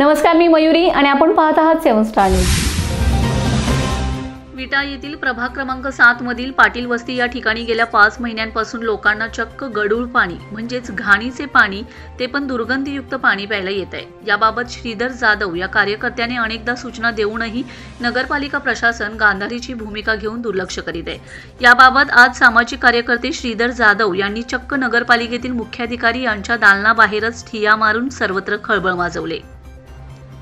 नमस्कार, मी मयुरी आणि आपण पाहत आहात 7 स्टार न्यूज। विटा येथील प्रभाग क्रमांक 7 मधील पाटील वस्ती या ठिकाणी गेल्या 5 महिन्यांपासून लोकांना चक्क गढूळ पाणी म्हणजेच घाणीचे पाणी, ते पण दुर्गंधीयुक्त पाणी प्यायला येत आहे। याबाबत श्रीधर जाधव या कार्यकर्त्याने अनेकदा सूचना देऊनही नगरपालिका प्रशासन गांधारीची भूमिका घेऊन दुर्लक्ष करीत आहे। याबाबत आज सामाजिक कार्यकर्ते श्रीधर जाधव यांनी चक्क नगरपालिकेतील मुख्याधिकारी यांच्या दालनाबाहेरच ठिय्या मारून सर्वत्र खळबळ माजवले।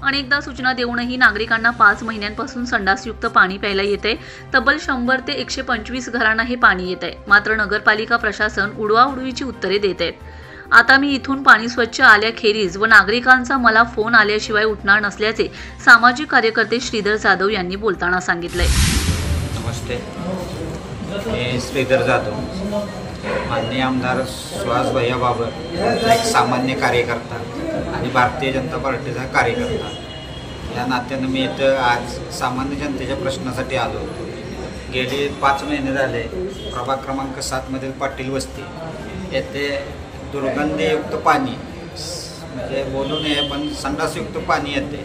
अनेकदा सूचना देऊनही नागरिकांना 5 महिन्यांपासून संडासयुक्त पाणी प्यायला येते। तब्बल 100 ते 125 घरांना हे पाणी येते, मात्र नगरपालिका प्रशासन उडवाउडवीची उत्तरे देत आहेत। आता मी इथून पाणी स्वच्छ आल्याखेरीज व नागरिकांचा मला फोन आल्याशिवाय उठणार नसल्याचे सामाजिक कार्यकर्ते श्रीधर जाधव यांनी बोलताना सांगितले। नमस्ते, मी श्रीधर जाधव, माननीय आमदार सुहास भैया बाबर एक सामान्य कार्यकर्ता आणि भारतीय जनता पार्टीचा कार्यकर्ता या नात्यानं मी इथं आज सामान्य जनतेच्या प्रश्नासाठी आलो होतो। गेले 5 महिने झाले प्रभाग क्रमांक 7 मधील पाटील वस्ती येथे दुर्गंधीयुक्त पाणी, म्हणजे बोलू नये पण संडासयुक्त पाणी येते।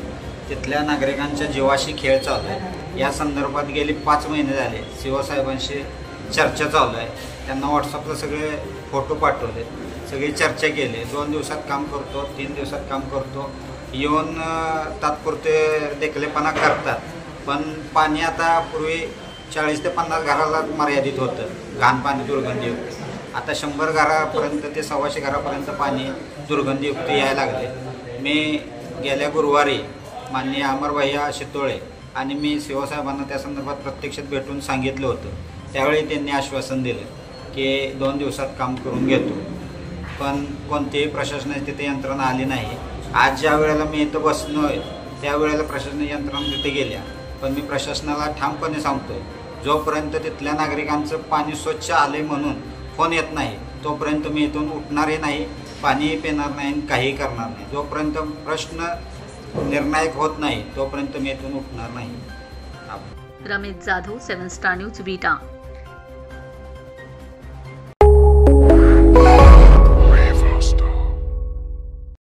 तिथल्या नागरिकांच्या जीवाशी खेळ चालू आहे। या संदर्भात गेली 5 महिने झाले शिवसाहेबांशी चर्चा चालू आहे। त्यांना व्हॉट्सअपला सगळे फोटो पाठवले, सगळी चर्चा केली। 2 दिवसात काम करतो, 3 दिवसात काम करतो, येऊन तात्पुरते देखलेपणा करतात। पण पाणी आता पूर्वी 40 ते 50 घराला मर्यादित होतं घाण पाणी दुर्गंधीयुक्त, आता 100 घरापर्यंत ते 125 घरापर्यंत पाणी दुर्गंधीयुक्त यायला लागले। मी गेल्या गुरुवारी माननीय अमरभैया शितोळे आणि मी शिवसाहेबांना त्या संदर्भात प्रत्यक्षात भेटून सांगितलं होतं। त्यावेळी त्यांनी आश्वासन दिलं की 2 दिवसात काम करून घेतो, पण कोणतीही प्रशासनाची तिथे यंत्रणा आली नाही। आज ज्या वेळेला मी इथं बसलोय त्यावेळेला प्रशासनाची यंत्रणा तिथे गेल्या, पण मी प्रशासनाला ठामपणे सांगतोय, जोपर्यंत तिथल्या नागरिकांचं पाणी स्वच्छ आले म्हणून फोन येत नाही तोपर्यंत मी इथून उठणारही नाही, पाणी पिणार नाही, काही करणार नाही। जोपर्यंत प्रश्न निर्णायक होत नाही तोपर्यंत मी इथून उठणार नाही। रमेश जाधव, 7 स्टार न्यूज, विटा।